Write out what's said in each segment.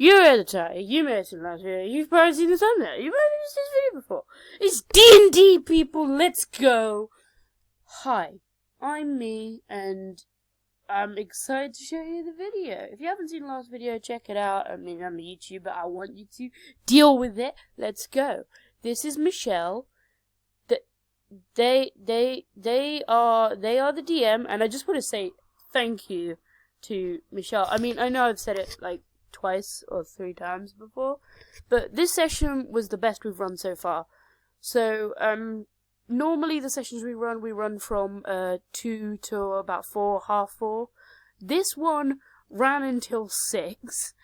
You're at the title. You may have seen last video. You've probably seen the thumbnail. You might have seen this video before. It's D&D, people. Let's go. Hi, I'm me, and I'm excited to show you the video. If you haven't seen the last video, check it out. I mean, I'm a YouTuber. I want you to deal with it. Let's go. This is Michelle. They are the DM, and I just want to say thank you to Michelle. I mean, I know I've said it like twice or 3 times before, but this session was the best we've run so far. So, normally the sessions we run from 2 to about 4, half 4. This one ran until 6.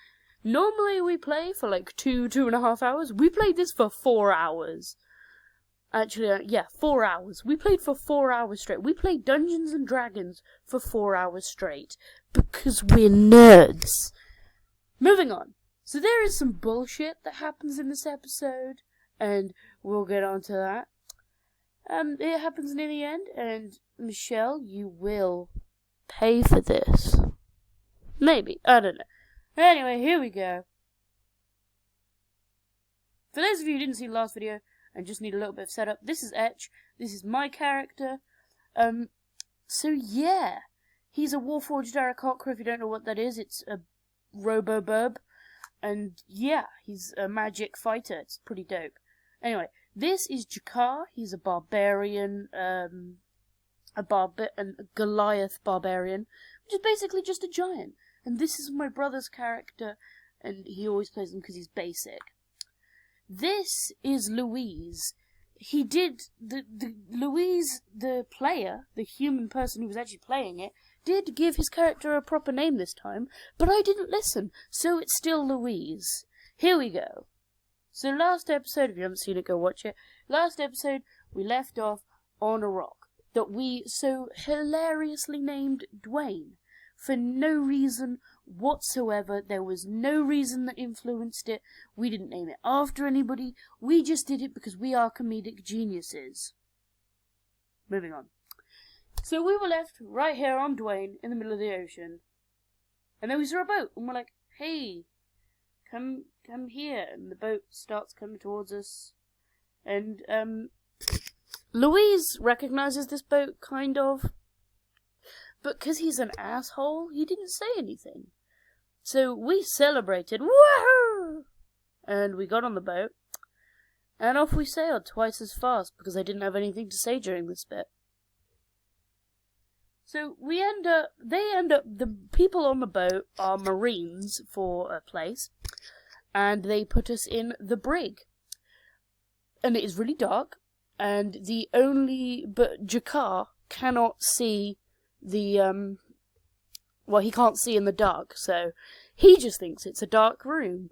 Normally we play for like 2.5 hours. We played this for 4 hours. Actually, 4 hours. We played for 4 hours straight. We played Dungeons and Dragons for 4 hours straight. Because we're nerds. Moving on. So there is some bullshit that happens in this episode. And we'll get on to that. It happens near the end. And Michelle, you will pay for this. Maybe. I don't know. Anyway, here we go. For those of you who didn't see the last video and just need a little bit of setup, this is Etch. This is my character. So yeah, he's a Warforged Aarakocra. If you don't know what that is, it's a Robo-Burb. And yeah, he's a magic fighter. It's pretty dope. Anyway, this is Jakar. He's a barbarian, a Goliath barbarian, which is basically just a giant. And this is my brother's character, and he always plays him because he's basic. This is Louise. Louise, the player, the human person who was actually playing it, did give his character a proper name this time, but I didn't listen, so it's still Louise. Here we go. So last episode, if you haven't seen it, go watch it. Last episode, we left off on a rock that we so hilariously named Dwayne. For no reason whatsoever. There was no reason that influenced it. We didn't name it after anybody. We just did it because we are comedic geniuses. Moving on. So we were left right here on Dwayne in the middle of the ocean. And then we saw a boat. And we're like, hey, come here. And the boat starts coming towards us. And Louise recognizes this boat, kind of. But because he's an asshole, he didn't say anything. So we celebrated, woohoo! And we got on the boat, and off we sailed twice as fast because I didn't have anything to say during this bit. So the people on the boat are Marines for a place, and they put us in the brig. And it is really dark, and but Jakar cannot see he can't see in the dark, so he just thinks it's a dark room.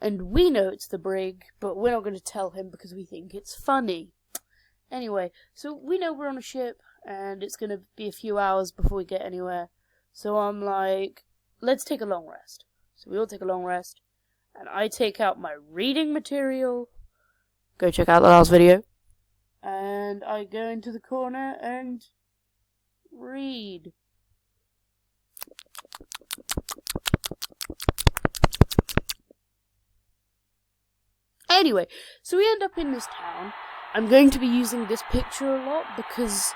And we know it's the brig, but we're not going to tell him because we think it's funny. Anyway, so we know we're on a ship, and it's going to be a few hours before we get anywhere. So I'm like, let's take a long rest. So we all take a long rest, and I take out my reading material. Go check out the last video. And I go into the corner and read. Anyway, so we end up in this town. I'm going to be using this picture a lot because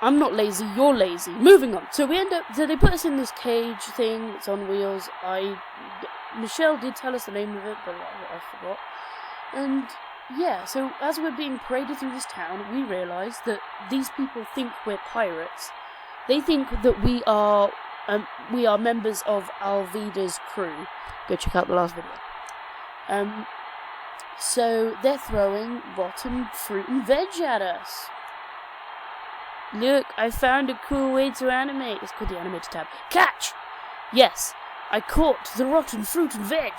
I'm not lazy, you're lazy. Moving on. So they put us in this cage thing. It's on wheels. Michelle did tell us the name of it, but I forgot. And yeah, so as we're being paraded through this town, we realise that these people think we're pirates. They think that we are members of Alvida's crew. Go check out the last video. So they're throwing rotten fruit and veg at us. Look, I found a cool way to animate. It's called the animator tab. Catch! Yes, I caught the rotten fruit and veg.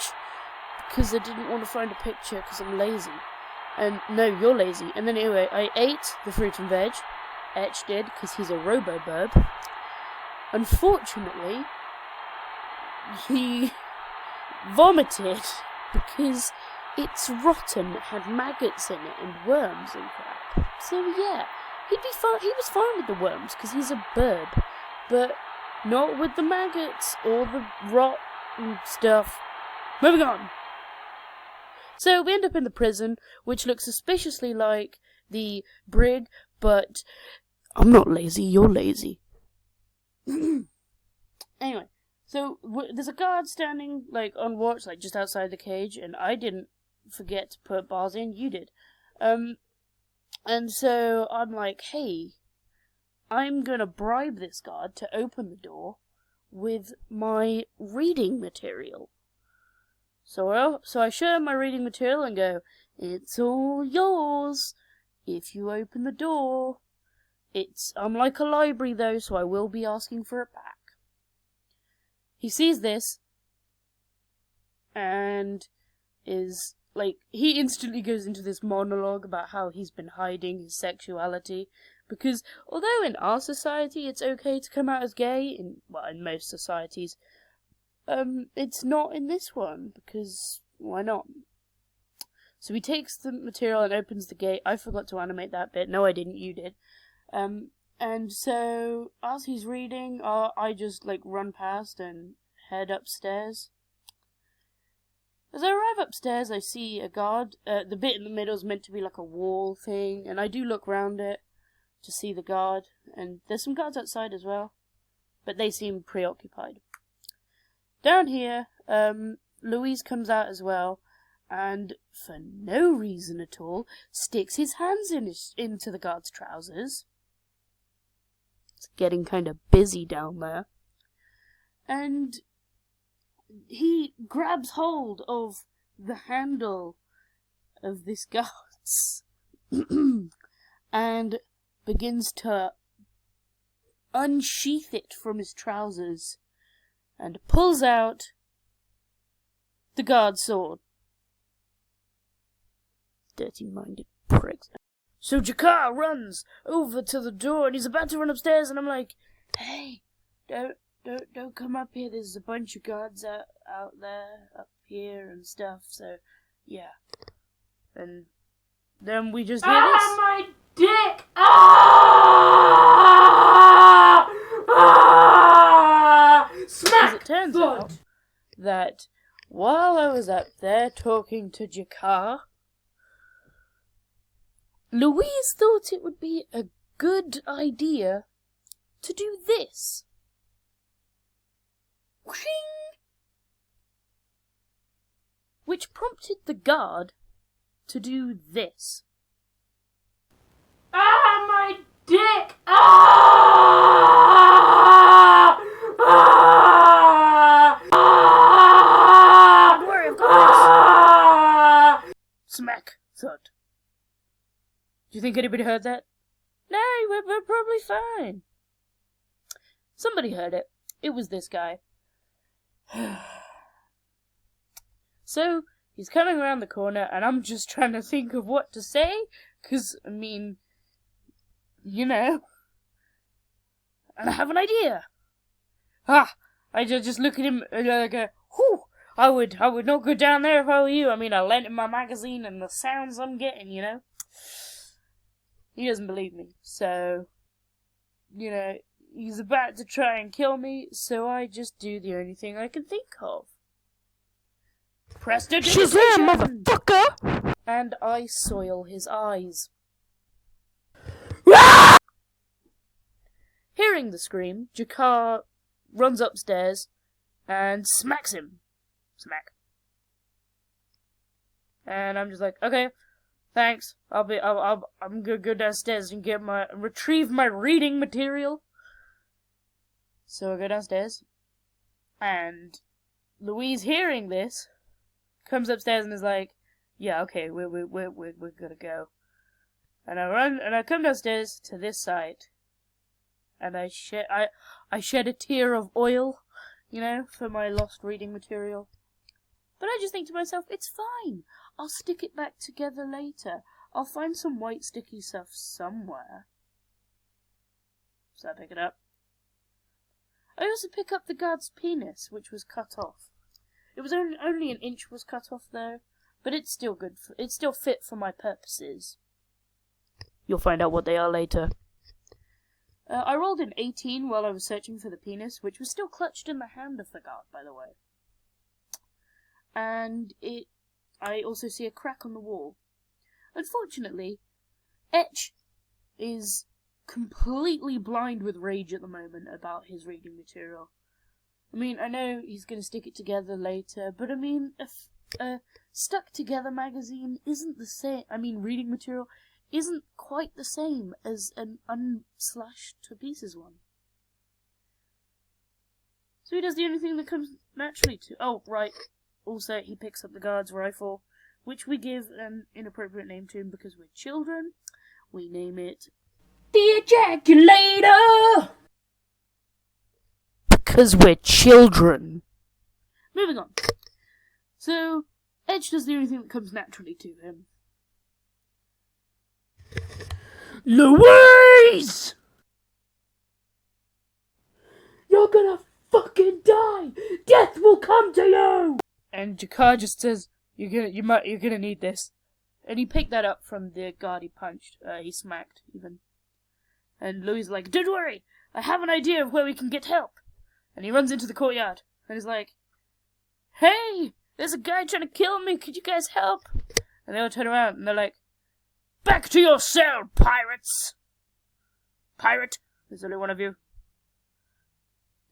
Because I didn't want to find a picture because I'm lazy. And no, you're lazy. And then anyway, I ate the fruit and veg. Etch did, because he's a Robo-Burb. Unfortunately, he vomited because it's rotten. It had maggots in it and worms and crap. So yeah, he was fine with the worms because he's a burb. But not with the maggots or the rot and stuff. Moving on. So we end up in the prison, which looks suspiciously like the brig, but I'm not lazy, you're lazy. Anyway, so there's a guard standing, like, on watch, like, just outside the cage, and I didn't forget to put bars in, you did. And so I'm like, hey, I'm gonna bribe this guard to open the door with my reading material. So I show him my reading material and go, it's all yours if you open the door. I'm like a library though, so I will be asking for it back. He sees this and is like, he instantly goes into this monologue about how he's been hiding his sexuality, because although in our society it's okay to come out as gay, in most societies, it's not in this one, because why not? So he takes the material and opens the gate. I forgot to animate that bit. No, I didn't, you did. And so as he's reading, I just like run past and head upstairs. As I arrive upstairs, I see a guard. The bit in the middle is meant to be like a wall thing, and I do look round it to see the guard, and there's some guards outside as well, but they seem preoccupied. Down here, Louise comes out as well, and for no reason at all, sticks his hands into the guard's trousers. It's getting kind of busy down there. And he grabs hold of the handle of this guard's and begins to unsheath it from his trousers and pulls out the guard's sword. Dirty-minded pricks. So G'Kar runs over to the door and he's about to run upstairs, and I'm like, hey, don't come up here. There's a bunch of guards out there, up here and stuff. So, yeah. And then we just hear this. My dick! Ah! Ah! Smack! It turns out that while I was up there talking to G'Kar, Louise thought it would be a good idea to do this. Which prompted the guard to do this. Ah, my dick! Ah! Ah! Ah! Don't worry, I've got this. Smack. Thud. Do you think anybody heard that? No, we're probably fine. Somebody heard it. It was this guy. So, he's coming around the corner, and I'm just trying to think of what to say, because, I mean, you know, and I have an idea. I just look at him and I go, whew, I would not go down there if I were you. I mean, I lent him my magazine and the sounds I'm getting, you know. He doesn't believe me, so, you know, he's about to try and kill me, so I just do the only thing I can think of. Prestidigitation! Shazam, motherfucker! And I soil his eyes. Hearing the scream, G'Kar runs upstairs and smacks him. Smack. And I'm just like, okay, thanks. I'm gonna go downstairs and retrieve my reading material. So I go downstairs, and Louise, hearing this, comes upstairs and is like, yeah, okay, we're gonna go. And I come downstairs to this side, and I shed a tear of oil, you know, for my lost reading material. But I just think to myself, it's fine. I'll stick it back together later. I'll find some white sticky stuff somewhere. So I pick it up. I also pick up the guard's penis, which was cut off. It was only an inch was cut off though, but it's still good. It's still fit for my purposes. You'll find out what they are later. I rolled an 18 while I was searching for the penis, which was still clutched in the hand of the guard, by the way. and I also see a crack on the wall. Unfortunately, Etch is completely blind with rage at the moment about his reading material. I mean, I know he's going to stick it together later, but I mean, a stuck together magazine isn't the same. I mean, reading material isn't quite the same as an unslashed to pieces one. So he does the only thing that comes naturally to... Oh, right. Also, he picks up the guard's rifle, which we give an inappropriate name to him because we're children. We name it the Ejaculator! Because we're children. Moving on. So, Edge does the only thing that comes naturally to him. Louise! You're gonna fucking die! Death will come to you! And Jakar just says, you're gonna need this. And he picked that up from the guard he punched. He smacked, even. And Louis is like, don't worry, I have an idea of where we can get help. And he runs into the courtyard. And he's like, hey, there's a guy trying to kill me, could you guys help? And they all turn around and they're like, back to your cell, pirates! Pirate? There's only one of you.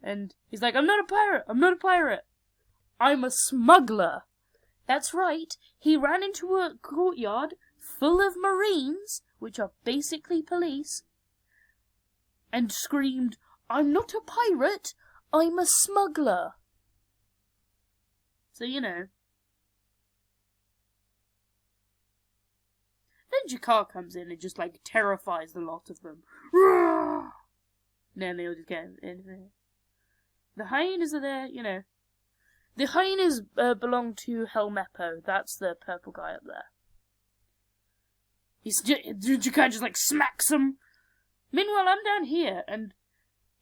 And he's like, I'm not a pirate, I'm a smuggler. That's right, he ran into a courtyard full of Marines, which are basically police, and screamed, I'm not a pirate, I'm a smuggler. So, you know. Then Jakar comes in and just, like, terrifies the lot of them. And then they all just get in there. The hyenas are there, you know. The hyenas belong to Helmeppo. That's the purple guy up there. Jakar just, like, smacks them. Meanwhile, I'm down here, and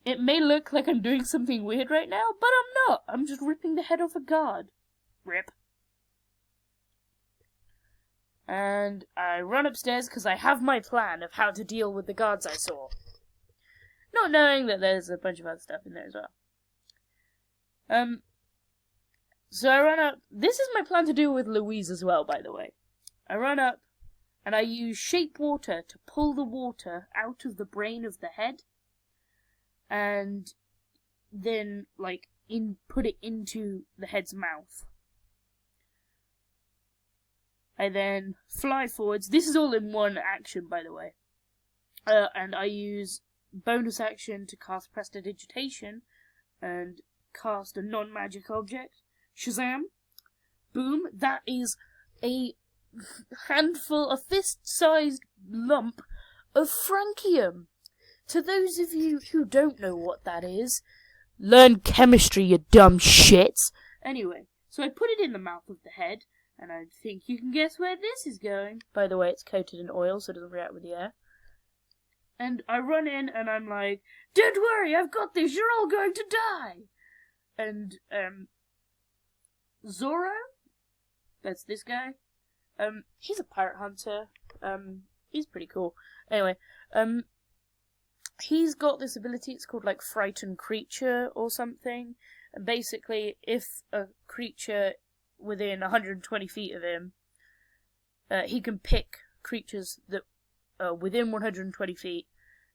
it may look like I'm doing something weird right now, but I'm not. I'm just ripping the head off a guard. Rip. And I run upstairs because I have my plan of how to deal with the guards I saw. Not knowing that there's a bunch of other stuff in there as well. So I run up. This is my plan to deal with Louise as well, by the way. I run up, and I use shape water to pull the water out of the brain of the head, and then, like, put it into the head's mouth. I then fly forwards. This is all in one action, by the way. And I use bonus action to cast Prestidigitation and cast a non-magic object. Shazam! Boom! That is a handful, a fist-sized lump of Francium. To those of you who don't know what that is, learn chemistry, you dumb shits. Anyway, so I put it in the mouth of the head, and I think you can guess where this is going. By the way, it's coated in oil, so it doesn't react with the air. And I run in, and I'm like, don't worry, I've got this, you're all going to die! And, Zorro? That's this guy. He's a pirate hunter. He's pretty cool. Anyway, he's got this ability, it's called, like, Frightened Creature or something. And basically, if a creature within 120 feet of him, he can pick creatures that are within 120 feet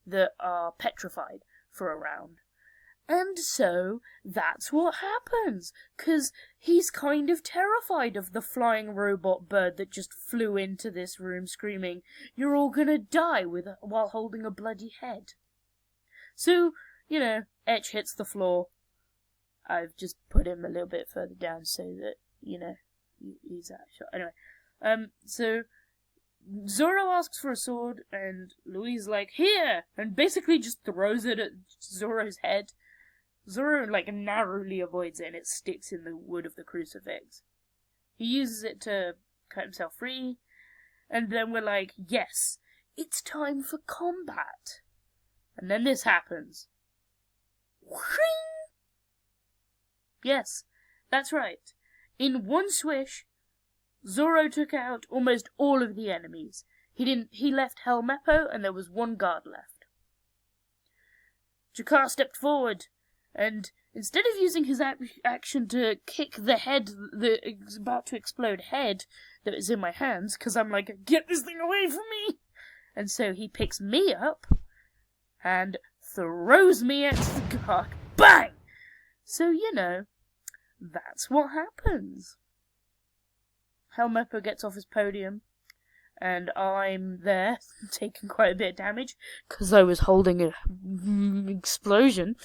that are petrified for a round. And so, that's what happens, 'cause he's kind of terrified of the flying robot bird that just flew into this room screaming, you're all gonna die while holding a bloody head. So, you know, Etch hits the floor. I've just put him a little bit further down so that, you know, he's out of shot. Anyway, so Zorro asks for a sword, and Louise like, here! And basically just throws it at Zorro's head. Zorro, like, narrowly avoids it, and it sticks in the wood of the crucifix. He uses it to cut himself free, and then we're like, yes, it's time for combat. And then this happens. Whing! Yes, that's right. In one swish, Zorro took out almost all of the enemies. He left Helmeppo, and there was one guard left. Jakar stepped forward, and instead of using his action to kick the head, the about to explode head that is in my hands, because I'm like, get this thing away from me! And so he picks me up and throws me at the car. Bang! So, that's what happens. Helmeppo gets off his podium, and I'm there, taking quite a bit of damage, because I was holding an explosion.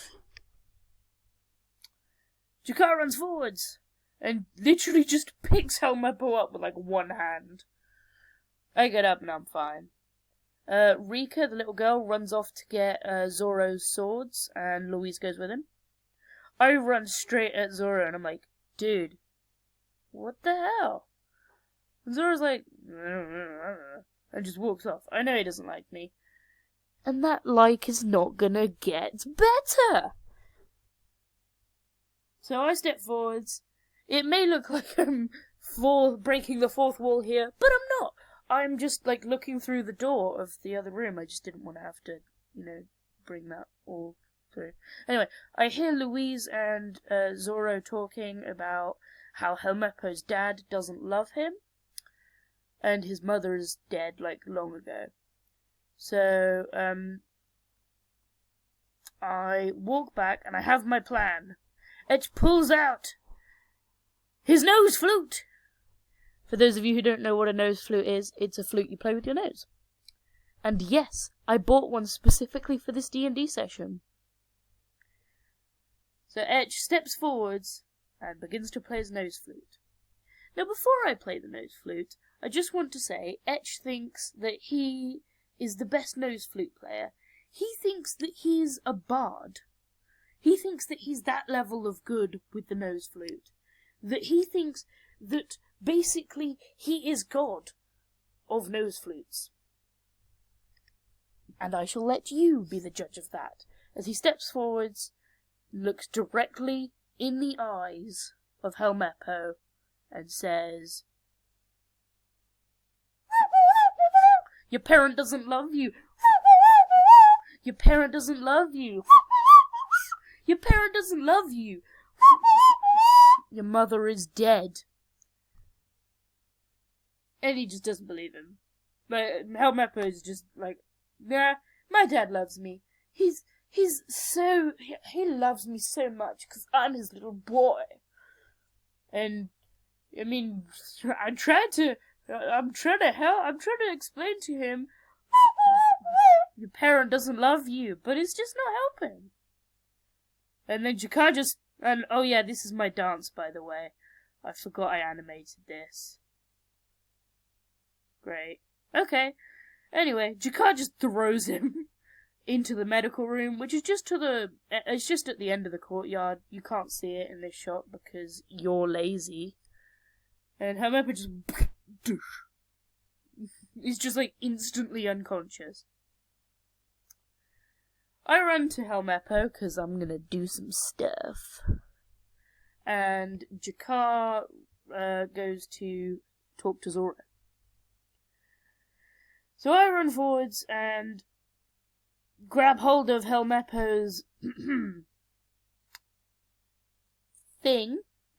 Jakar runs forwards, and literally just picks Helmeppo up with, one hand. I get up and I'm fine. Rika, the little girl, runs off to get Zoro's swords, and Louise goes with him. I run straight at Zoro, and I'm like, dude, what the hell? And Zoro's like, and just walks off. I know he doesn't like me. And that is not gonna get better. So I step forwards. It may look like I'm breaking the fourth wall here, but I'm not. I'm just, looking through the door of the other room. I just didn't want to have to, bring that all through. Anyway, I hear Louise and Zoro talking about how Helmeppo's dad doesn't love him. And his mother is dead, long ago. So, I walk back, and I have my plan. Etch pulls out his nose flute! For those of you who don't know what a nose flute is, it's a flute you play with your nose. And yes, I bought one specifically for this D&D session. So Etch steps forwards, and begins to play his nose flute. Now, before I play the nose flute, I just want to say, Etch thinks that he is the best nose flute player. He thinks that he's a bard. He thinks that he's that level of good with the nose flute. That he thinks that basically he is God of nose flutes. And I shall let you be the judge of that, as he steps forwards, looks directly in the eyes of Helmeppo, and says, your parent doesn't love you. Your parent doesn't love you. Your parent doesn't love you. Your mother is dead. And he just doesn't believe him. But Helmeppo is just like, nah, my dad loves me. He loves me so much because I'm his little boy. And, I mean, I'm trying to explain to him, your parent doesn't love you, but it's just not helping. And then Jakar and oh yeah, this is my dance, by the way. I forgot I animated this. Great. Okay. Anyway, Jakar just throws him into the medical room, which is it's just at the end of the courtyard. You can't see it in this shot because you're lazy. And Helmeppo just he's just instantly unconscious. I run to Helmeppo because I'm gonna do some stuff. And Jakar goes to talk to Zoro. So I run forwards and grab hold of Helmeppo's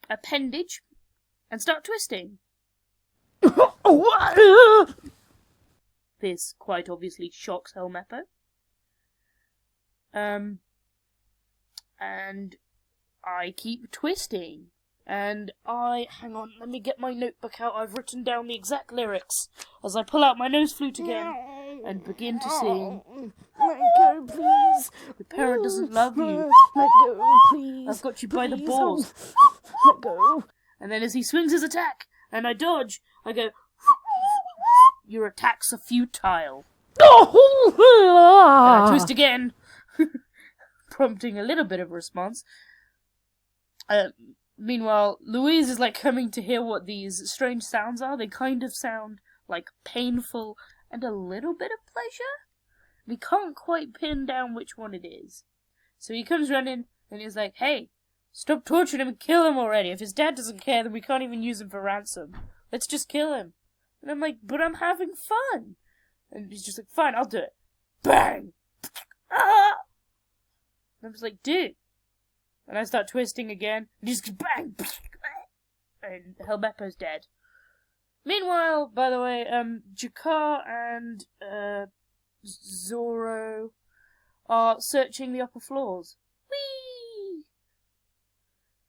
appendage, and start twisting. This quite obviously shocks Helmeppo. And I keep twisting. And hang on, let me get my notebook out. I've written down the exact lyrics as I pull out my nose flute again and begin to sing. Let go, please. Your parent doesn't love you. Let go, please. I've got you by the balls. Let go. And then as he swings his attack, and I dodge, I go, your attacks are futile. And I twist again, prompting a little bit of response. Meanwhile, Louise is coming to hear what these strange sounds are. They kind of sound like painful and a little bit of pleasure. We can't quite pin down which one it is. So he comes running and he's like, hey, stop torturing him and kill him already. If his dad doesn't care, then we can't even use him for ransom. Let's just kill him. And I'm like, but I'm having fun. And he's just like, fine, I'll do it. Bang! Ah! And I was like, dude, And I start twisting again. And just bang! And Helmeppo's dead. Meanwhile, by the way, Jakar and Zoro are searching the upper floors. Whee!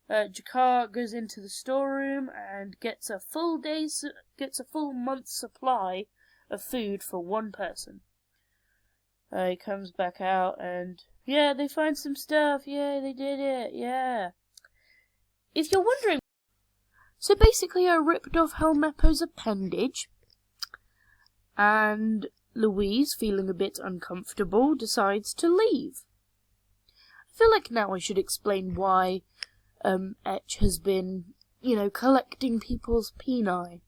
Jakar goes into the storeroom and gets a full month's supply of food for one person. He comes back out and yeah, they find some stuff. Yeah, they did it. Yeah. If you're wondering, so basically, I ripped off Helmeppo's appendage, and Louise, feeling a bit uncomfortable, decides to leave. I feel like now I should explain why Etch has been, collecting people's peni.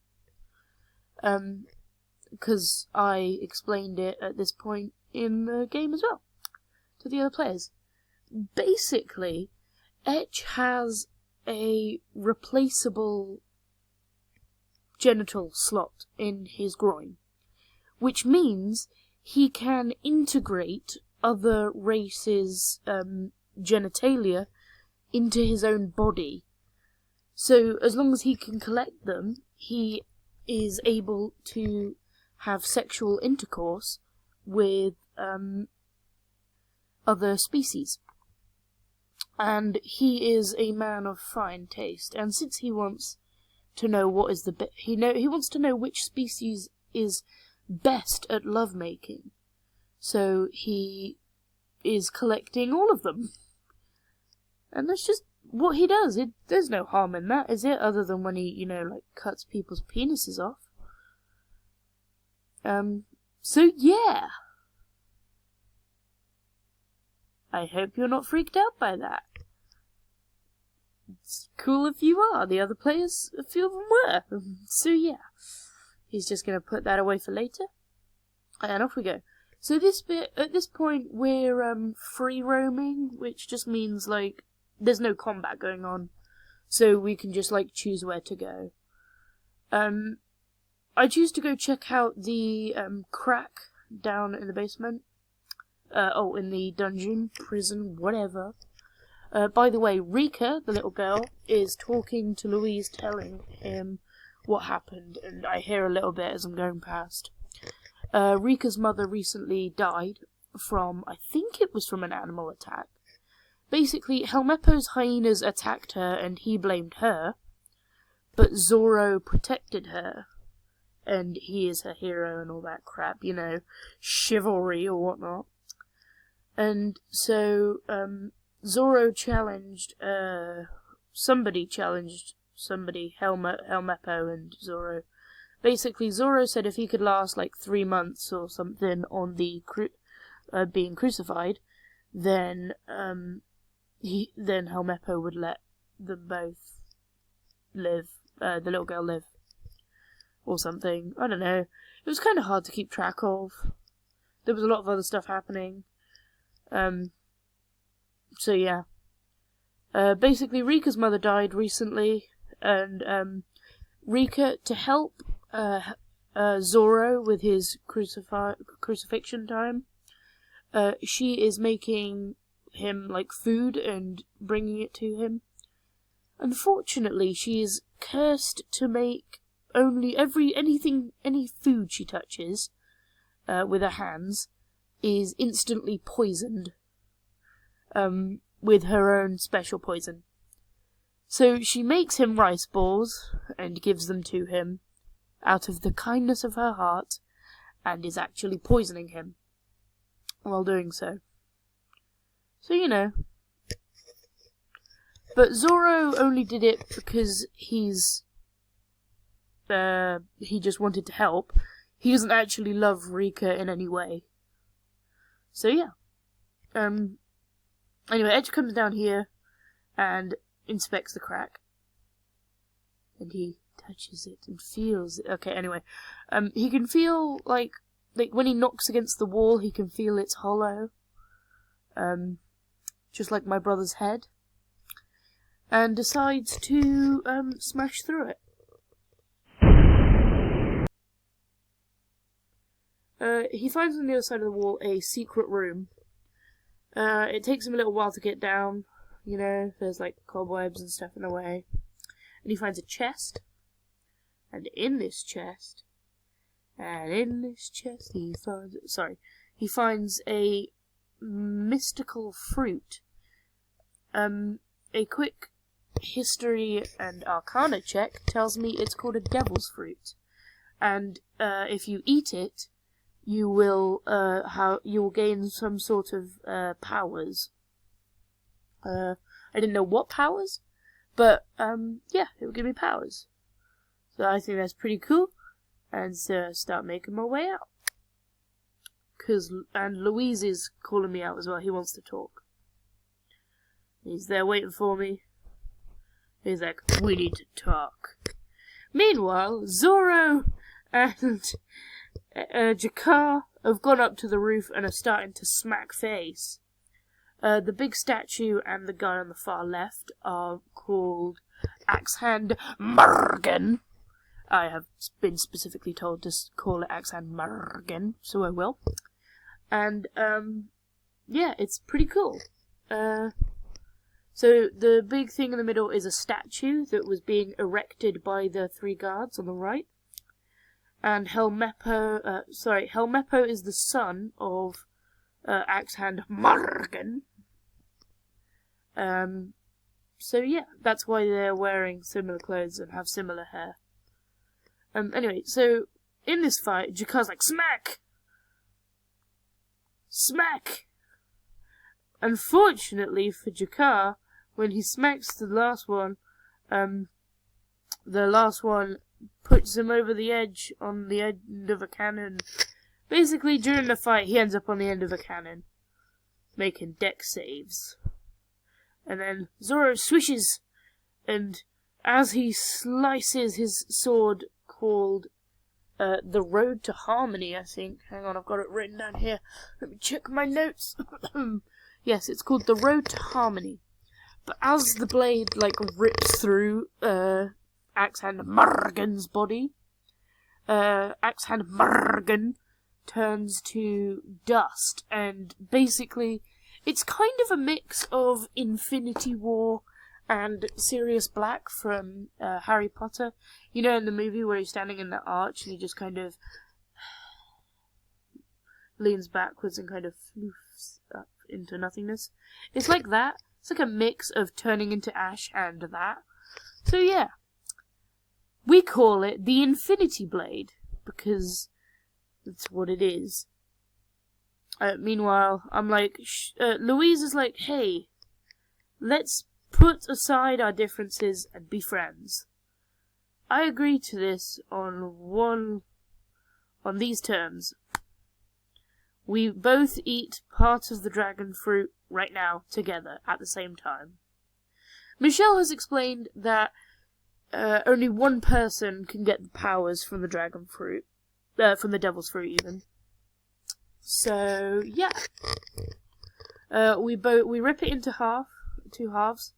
Because I explained it at this point in the game as well, to the other players. Basically, Etch has a replaceable genital slot in his groin, which means he can integrate other races' genitalia into his own body. So as long as he can collect them, he is able to have sexual intercourse with other species. And he is a man of fine taste, and since he wants to know he wants to know which species is best at lovemaking, so he is collecting all of them. And that's just what he does. There's no harm in that, is it? Other than when he, cuts people's penises off. So yeah. I hope you're not freaked out by that. It's cool if you are. The other players, a few of them were. So yeah. He's just going to put that away for later. And off we go. So at this point, we're free roaming, which just means, there's no combat going on. So we can just, choose where to go. I choose to go check out the crack down in the basement. In the dungeon, prison, whatever. By the way, Rika, the little girl, is talking to Louise, telling him what happened, and I hear a little bit as I'm going past. Rika's mother recently died from, I think it was from an animal attack. Basically, Helmeppo's hyenas attacked her, and he blamed her, but Zoro protected her, and he is her hero and all that crap, chivalry or whatnot. And so, Zoro challenged, somebody, Helmeppo and Zoro. Basically, Zoro said if he could last 3 months or something on the being crucified, then Helmeppo would let them both live, the little girl live. Or something. I don't know. It was kind of hard to keep track of. There was a lot of other stuff happening. So yeah. Basically, Rika's mother died recently, and Rika, to help Zoro with his crucifixion time, she is making him food and bringing it to him. Unfortunately, she is cursed to make only any food she touches with her hands is instantly poisoned with her own special poison. So she makes him rice balls and gives them to him out of the kindness of her heart, and is actually poisoning him while doing so. So, But Zoro only did it because he just wanted to help. He doesn't actually love Rika in any way. So yeah. Anyway, Edge comes down here and inspects the crack. And he touches it and feels it. Okay, anyway. He can feel, like when he knocks against the wall, he can feel it's hollow. Just like my brother's head. And decides to, smash through it. He finds on the other side of the wall a secret room. It takes him a little while to get down, you know, there's like cobwebs and stuff in the way. And he finds a chest. And in this chest, he finds a mystical fruit. A quick history and arcana check tells me it's called a devil's fruit. And if you eat it, you will gain some sort of powers. I didn't know what powers, but yeah, it will give me powers. So I think that's pretty cool, and so start making my way out. And Louise is calling me out as well. He wants to talk. He's there waiting for me. He's like, we need to talk. Meanwhile, Zoro and Jakar have gone up to the roof and are starting to smack face. The big statue and the guy on the far left are called Axehand Morgan. I have been specifically told to call it Axehand Morgan, so I will. And, yeah, it's pretty cool. So the big thing in the middle is a statue that was being erected by the 3 guards on the right. And Helmeppo is the son of Axehand Morgan. So yeah, that's why they're wearing similar clothes and have similar hair. Anyway, so in this fight, Jakar's like, smack! Smack! Unfortunately for Jakar, when he smacks the last one puts him over the edge on the end of a cannon. Basically, during the fight, he ends up on the end of a cannon, making dex saves. And then Zoro swishes, and as he slices his sword called the Road to Harmony, I think. Hang on, I've got it written down here. Let me check my notes. Yes, it's called the Road to Harmony. But as the blade, rips through Axehand Morgan's body, Axehand Morgan turns to dust, and basically, it's kind of a mix of Infinity War and Sirius Black from Harry Potter. You know, in the movie where he's standing in the arch and he just kind of leans backwards and kind of floofs up into nothingness. It's like that. It's like a mix of turning into ash and that. So yeah, we call it the Infinity Blade because that's what it is. Meanwhile, I'm like, Louise is like, hey, let's put aside our differences and be friends. I agree to this on these terms. We both eat part of the dragon fruit right now together at the same time. Michelle has explained that only one person can get the powers from the dragon fruit, from the devil's fruit even. So yeah, we rip it into two halves,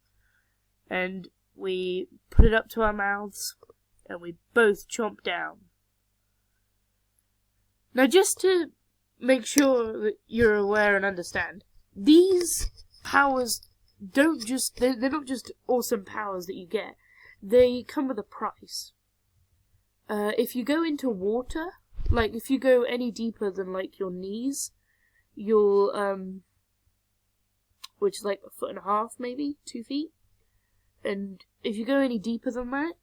and we put it up to our mouths, and we both chomp down. Now, just to make sure that you're aware and understand, these powers they're not just awesome powers that you get. They come with a price. If you go into water, if you go any deeper than your knees, you'll which is 1.5 feet, maybe 2 feet. And if you go any deeper than that,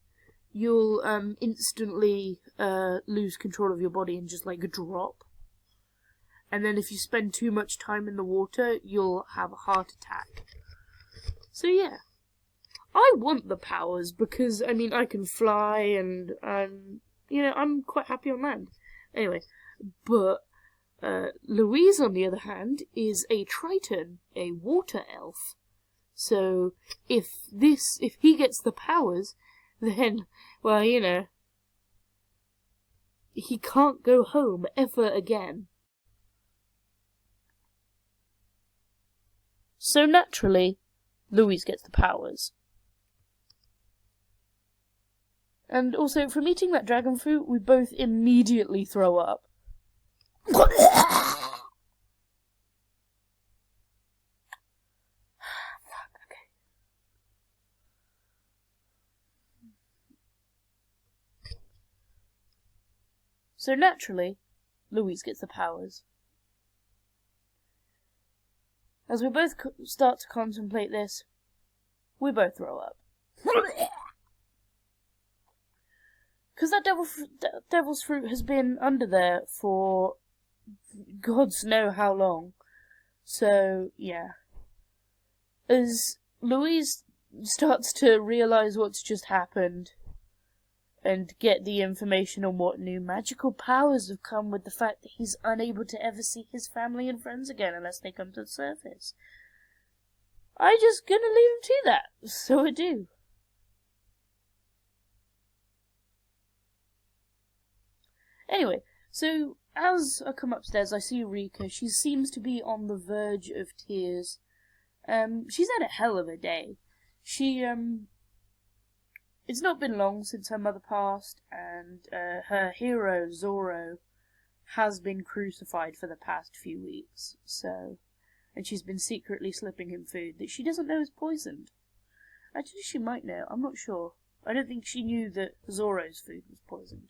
you'll instantly lose control of your body and just drop. And then if you spend too much time in the water, you'll have a heart attack. So yeah, I want the powers because I can fly and I'm quite happy on land. Anyway, but Louise, on the other hand, is a Triton, a water elf. So if he gets the powers, then, well, he can't go home ever again. So naturally, Louise gets the powers. And also, from eating that dragon fruit, we both immediately throw up. Fuck, okay. So naturally, Louise gets the powers. As we both start to contemplate this, we both throw up. Because that devil's fruit has been under there for gods know how long. So, yeah. As Louise starts to realise what's just happened and get the information on what new magical powers have come with the fact that he's unable to ever see his family and friends again unless they come to the surface, I just gonna leave him to that. So I do. Anyway, so as I come upstairs, I see Rika. She seems to be on the verge of tears. She's had a hell of a day. It's not been long since her mother passed, and her hero, Zoro, has been crucified for the past few weeks, and she's been secretly slipping him food that she doesn't know is poisoned. Actually, she might know, I'm not sure. I don't think she knew that Zoro's food was poisoned.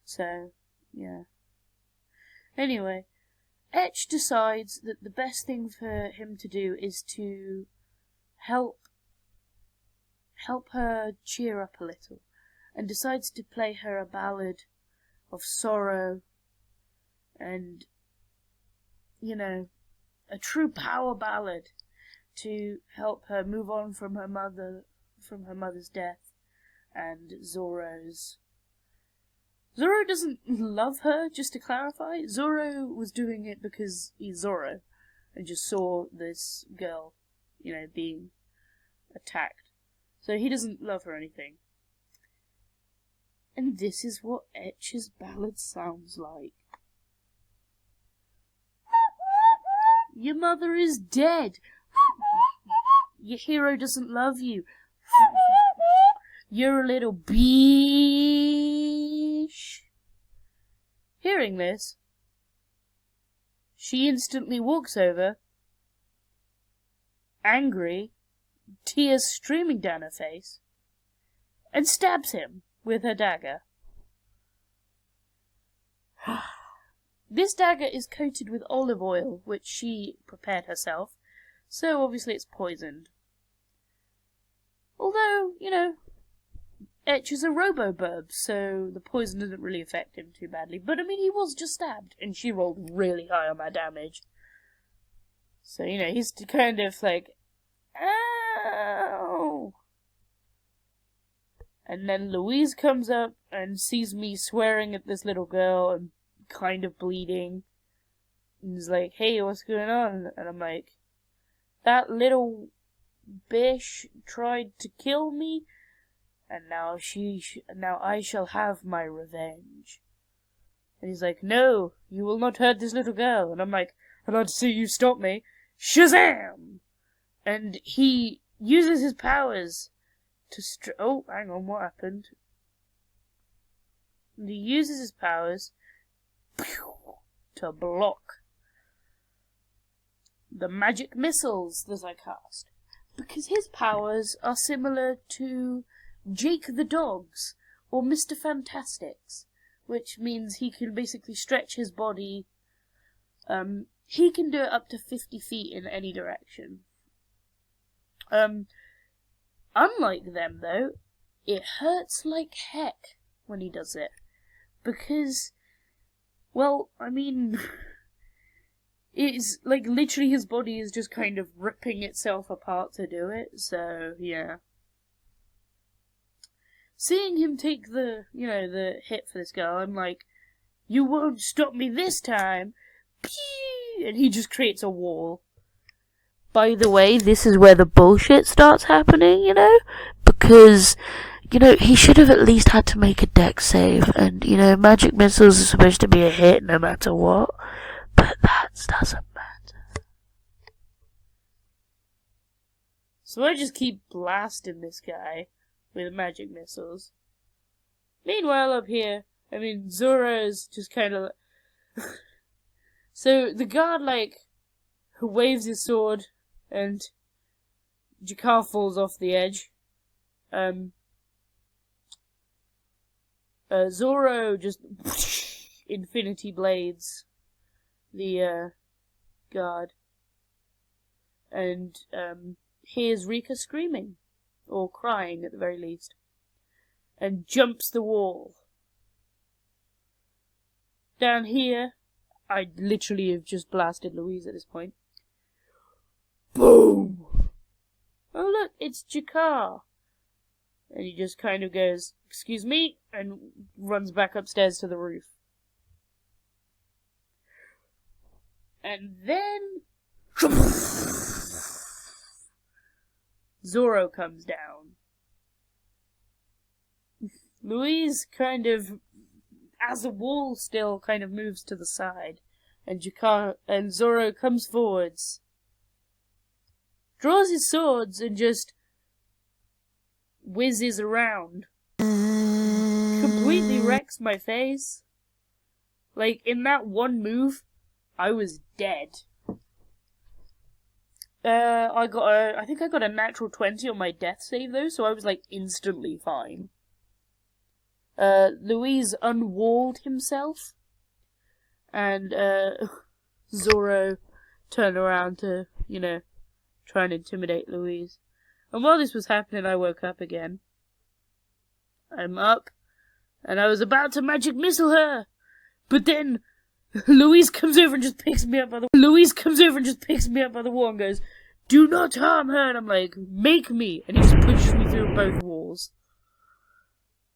So, yeah. Anyway, Etch decides that the best thing for him to do is to help her cheer up a little, and decides to play her a ballad of sorrow and, a true power ballad to help her move on from her mother's death and Zoro's. Zoro doesn't love her, just to clarify. Zoro was doing it because he's Zoro and just saw this girl, being attacked. So he doesn't love her or anything. And this is what Etch's ballad sounds like. Your mother is dead. Your hero doesn't love you. You're a little bitch. Hearing this, she instantly walks over, angry, tears streaming down her face, and stabs him with her dagger. This dagger is coated with olive oil, which she prepared herself, so obviously it's poisoned. Although, Etch is a robo-burb, so the poison doesn't really affect him too badly. But, he was just stabbed, and she rolled really high on that damage. So, he's kind of like, ow! And then Louise comes up and sees me swearing at this little girl and kind of bleeding. And is like, hey, what's going on? And I'm like, that little bitch tried to kill me, and now now I shall have my revenge. And he's like, no, you will not hurt this little girl. And I'm like, I'd like to see you stop me. Shazam! And he uses his powers to oh, hang on, what happened? And he uses his powers to block the magic missiles that I cast. Because his powers are similar to Jake the Dog's or Mr. Fantastic's, which means he can basically stretch his body. He can do it up to 50 feet in any direction. Unlike them, though, it hurts like heck when he does it. Because, well, it's like literally his body is just kind of ripping itself apart to do it, so yeah. Seeing him take the hit for this girl, I'm like, you won't stop me this time! Pew! And he just creates a wall. By the way, this is where the bullshit starts happening, because, he should have at least had to make a dex save, and, magic missiles are supposed to be a hit no matter what, but that doesn't matter. So I just keep blasting this guy with magic missiles. Meanwhile, up here, Zoro's just kind of... So the guard, waves his sword, and Jakar falls off the edge. Zoro just infinity blades the guard, and hears Rika screaming, or crying at the very least, and jumps the wall. Down here, I literally have just blasted Louise at this point. Boom! Oh look, it's G'Kar. And he just kind of goes, "Excuse me," and runs back upstairs to the roof. And then Zoro comes down. Louise kind of, as a wall still kind of moves to the side, and G'Kar and Zoro comes forwards, draws his swords, and just whizzes around. Completely wrecks my face. Like, in that one move, I was dead. I think I got a natural 20 on my death save though, so I was like instantly fine. Louise unwalled himself, and Zoro turned around to, try and intimidate Louise. And while this was happening, I woke up again. I'm up, and I was about to magic missile her, but then Louise comes over and just picks me up by the wall and goes, "Do not harm her," and I'm like, "Make me," and he just pushes me through both walls.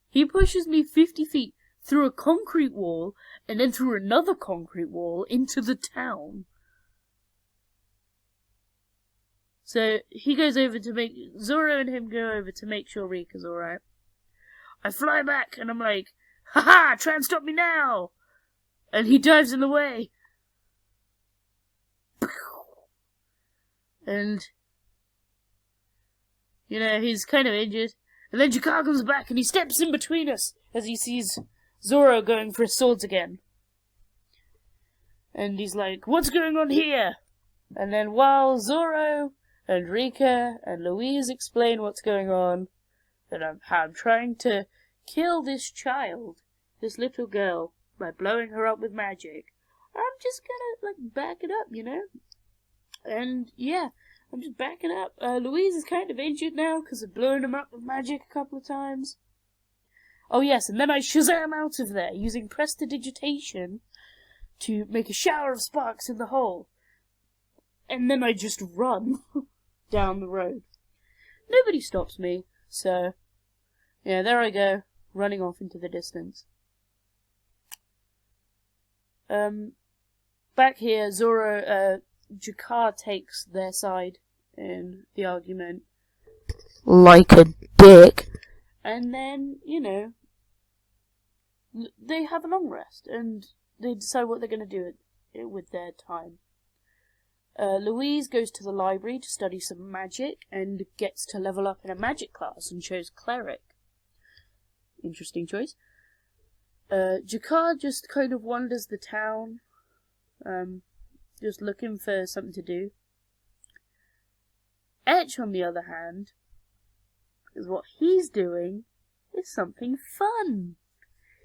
He pushes me 50 feet through a concrete wall, and then through another concrete wall into the town. So he goes over to Zoro and him go over to make sure Rika's alright. I fly back and I'm like, "Haha, try and stop me now!" And he dives in the way. And, he's kind of injured. And then G'Kar comes back and he steps in between us as he sees Zoro going for his swords again. And he's like, "What's going on here?" And then while Zoro and Rika and Louise explain what's going on, that I'm trying to kill this child, this little girl, by blowing her up with magic, I'm just gonna, back it up, And, yeah, I'm just backing up. Louise is kind of injured now because of blowing him up with magic a couple of times. Oh, yes, and then I Shazam out of there, using Prestidigitation to make a shower of sparks in the hole. And then I just run down the road. Nobody stops me, so, yeah, there I go, running off into the distance. Back here, G'Kar takes their side in the argument. Like a dick. And then, they have a long rest, and they decide what they're going to do with their time. Louise goes to the library to study some magic, and gets to level up in a magic class, and chose Cleric. Interesting choice. G'Kar just kind of wanders the town, just looking for something to do. Etch, on the other hand, what he's doing is something fun.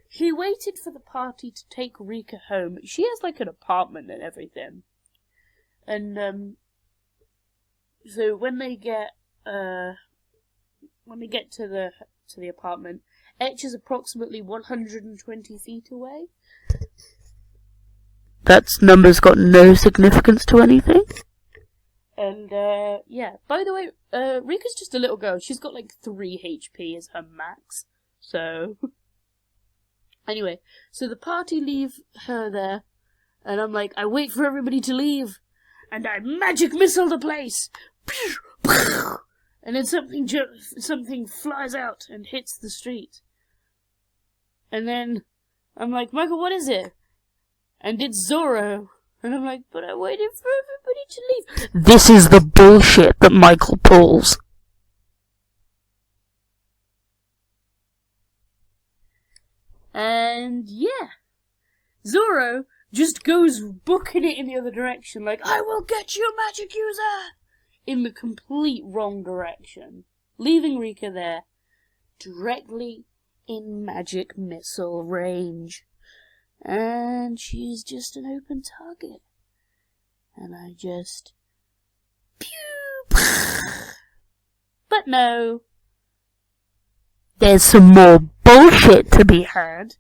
He waited for the party to take Rika home. She has an apartment and everything. And so when they get to the apartment, Etch is approximately 120 feet away. That's number's got no significance to anything. And, yeah. By the way, Rika's just a little girl. She's got 3 HP as her max. So, anyway. So the party leave her there. And I'm like, I wait for everybody to leave. And I magic missile the place. And then something flies out and hits the street. And then I'm like, Michael, what is it? And it's Zoro. And I'm like, but I waited for everybody to leave. This is the bullshit that Michael pulls. And yeah, Zoro just goes booking it in the other direction, I will get you, magic user! In the complete wrong direction. Leaving Rika there, directly in magic missile range. and she's just an open target. And I just... pew! But no. There's some more bullshit to be had.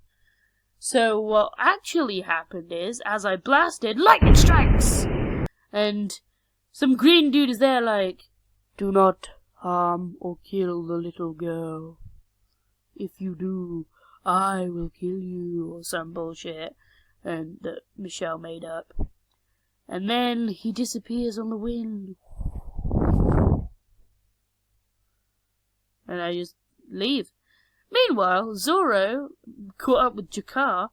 So what actually happened is, as I blasted, lightning strikes! And some green dude is there like, do not harm or kill the little girl. If you do, I will kill you, or some bullshit, and that Michelle made up. And then he disappears on the wind. And I just leave. Meanwhile, Zoro caught up with Jakar,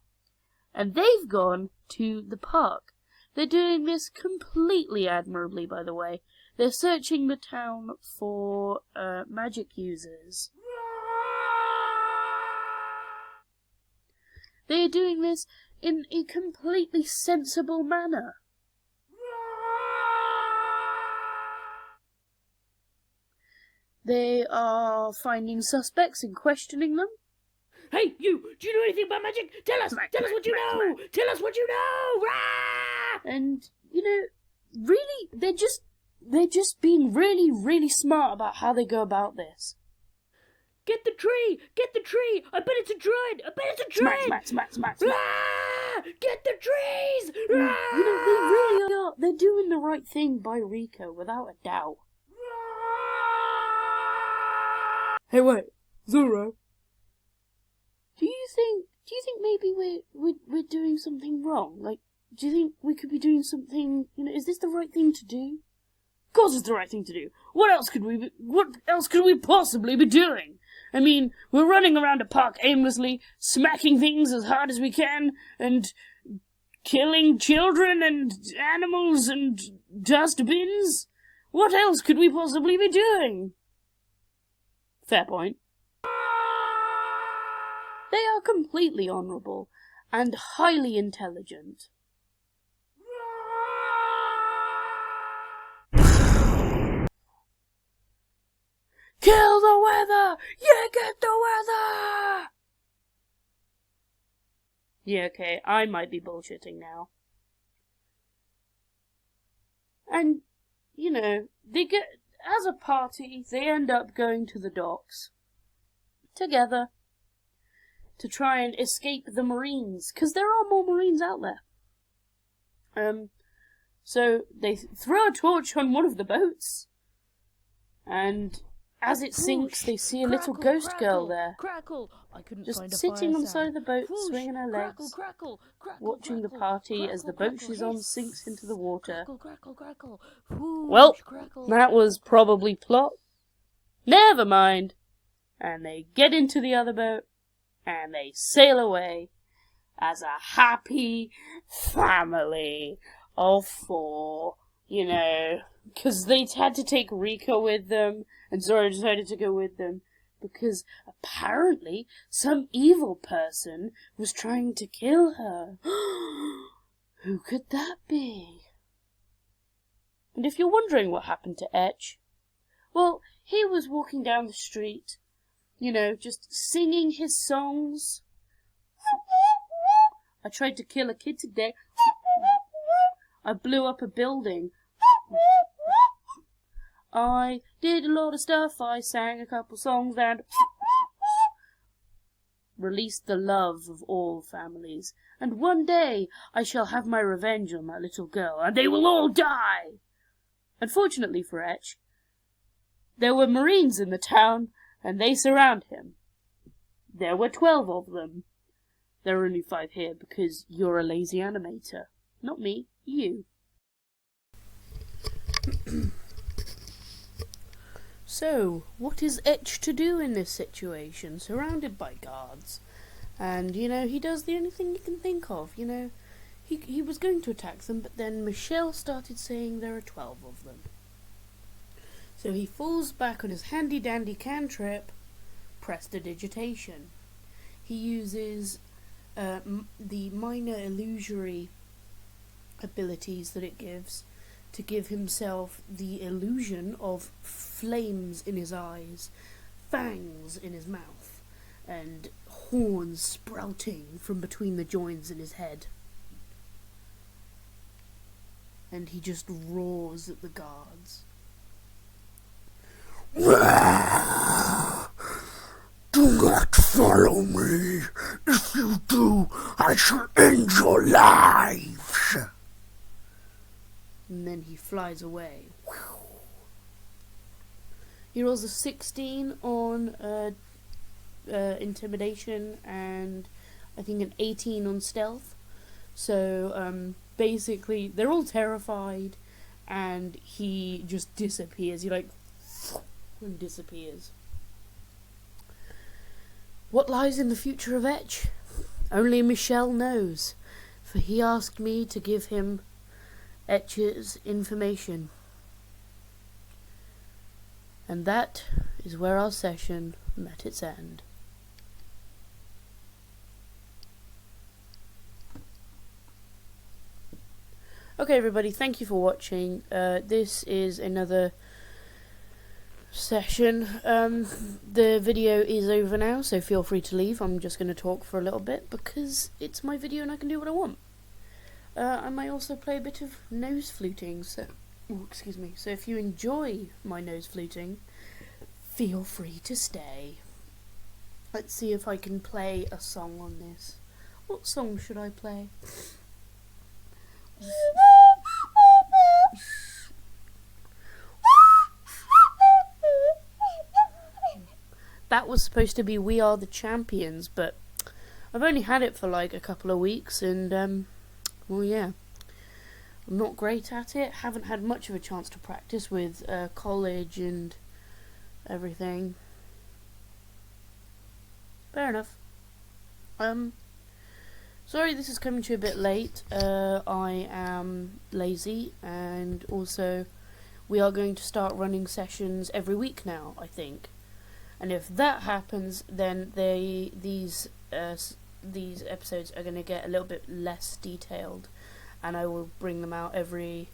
and they've gone to the park. They're doing this completely admirably, by the way. They're searching the town for magic users. They are doing this in a completely sensible manner. They are finding suspects and questioning them. Hey, you! Do you know anything about magic? Tell us! Tell us what you know! Tell us what you know! Rah! And, you know, really, they're just being really, really smart about how they go about this. Get the tree! Get the tree! I bet it's a droid! I bet it's a droid! Smack. Rah! Get the trees! Rah! You know, they really are. They're doing the right thing by Rico, without a doubt. Hey, wait, Zoro. Do you think maybe we're doing something wrong? Like, do you think we could be doing something? You know, is this the right thing to do? Of course, it's the right thing to do. What else could we possibly be doing? I mean, we're running around a park aimlessly, smacking things as hard as we can, and killing children and animals and dustbins. What else could we possibly be doing? Fair point. They are completely honourable and highly intelligent. Kill the weather! Yeah, get the weather! Yeah, okay, I might be bullshitting now. And, you know, as a party, they end up going to the docks together to try and escape the Marines, because there are more Marines out there. So they throw a torch on one of the boats, and as it sinks, they see a little ghost girl there, just sitting on the side of the boat, swinging her legs, watching the party as the boat she's on sinks into the water. Well, that was probably plot. Never mind. And they get into the other boat, and they sail away as a happy family of 4, you know, because they had to take Rika with them, and Zoro decided to go with them, because apparently some evil person was trying to kill her. Who could that be? And if you're wondering what happened to Etch, well, he was walking down the street, you know, just singing his songs. I tried to kill a kid today. I blew up a building. I did a lot of stuff. I sang a couple songs and released the love of all families. And one day I shall have my revenge on that little girl, and they will all die. Unfortunately for Etch, there were Marines in the town, and they surround him. There were 12 of them. There are only 5 here because you're a lazy animator. Not me, you. So, what is Etch to do in this situation, surrounded by guards? And, you know, he does the only thing he can think of, you know. He was going to attack them, but then Michelle started saying there are 12 of them. So he falls back on his handy-dandy cantrip, prestidigitation. He uses the minor illusory abilities that it gives to give himself the illusion of flames in his eyes, fangs in his mouth, and horns sprouting from between the joints in his head. And he just roars at the guards. Do not follow me. If you do, I shall end your lives. And then he flies away. He rolls a 16 on intimidation and I think an 18 on stealth. So basically they're all terrified and he just disappears. He and disappears. What lies in the future of Etch? Only Michel knows, for he asked me to give him Etch's information. And that is where our session met its end. Okay everybody, thank you for watching. This is another session. The video is over now, so feel free to leave. I'm just going to talk for a little bit because it's my video and I can do what I want. I might also play a bit of nose fluting, so excuse me. So if you enjoy my nose fluting, feel free to stay. Let's see if I can play a song on this. What song should I play? That was supposed to be We Are the Champions, but I've only had it for like a couple of weeks and well yeah, I'm not great at it. Haven't had much of a chance to practice with college and everything. Fair enough. Sorry this is coming to you a bit late. I am lazy, and also we are going to start running sessions every week now, I think. And if that happens, then these episodes are going to get a little bit less detailed, and I will bring them out every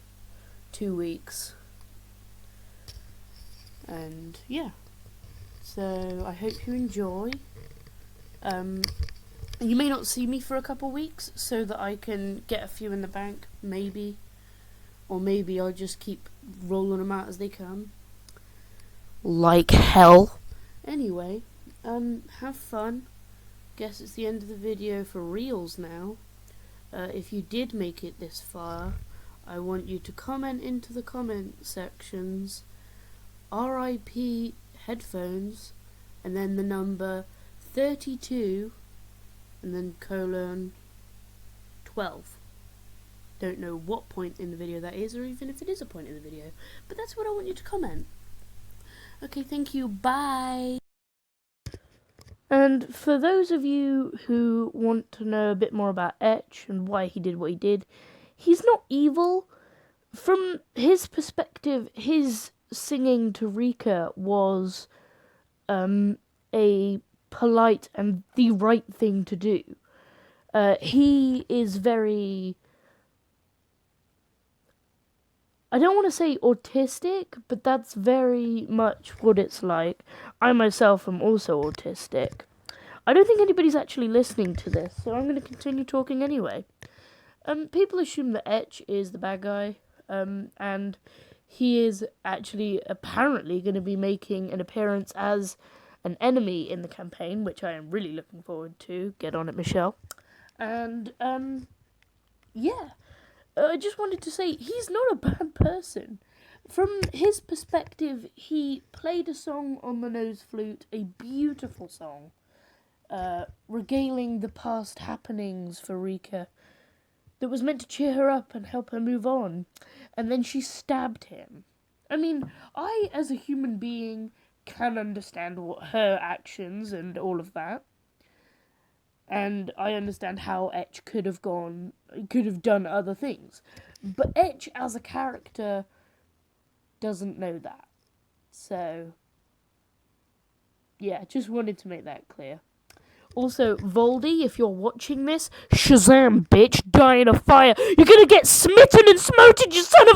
2 weeks. And yeah, so I hope you enjoy. You may not see me for a couple weeks, so that I can get a few in the bank, maybe. Or maybe I'll just keep rolling them out as they come. Like hell. Anyway, have fun. Guess it's the end of the video for reals now. If you did make it this far, I want you to comment into the comment sections RIP headphones and then the number 32 and then colon 12. Don't know what point in the video that is, or even if it is a point in the video, but that's what I want you to comment. Okay, thank you, bye! And for those of you who want to know a bit more about Etch and why he did what he did, he's not evil. From his perspective, his singing to Rika was a polite and the right thing to do. He is very... I don't want to say autistic, but that's very much what it's like. I myself am also autistic. I don't think anybody's actually listening to this, so I'm going to continue talking anyway. People assume that Etch is the bad guy, and he is actually apparently going to be making an appearance as an enemy in the campaign, which I am really looking forward to. Get on it, Michelle. And, yeah. I just wanted to say, he's not a bad person. From his perspective, he played a song on the nose flute, a beautiful song, regaling the past happenings for Rika, that was meant to cheer her up and help her move on, and then she stabbed him. I mean, I, as a human being, can understand what her actions and all of that. And I understand how Etch could have done other things. But Etch, as a character, doesn't know that. So, yeah, just wanted to make that clear. Also, Voldy, if you're watching this, Shazam, bitch, die in a fire. You're gonna get smitten and smoted, you son of a...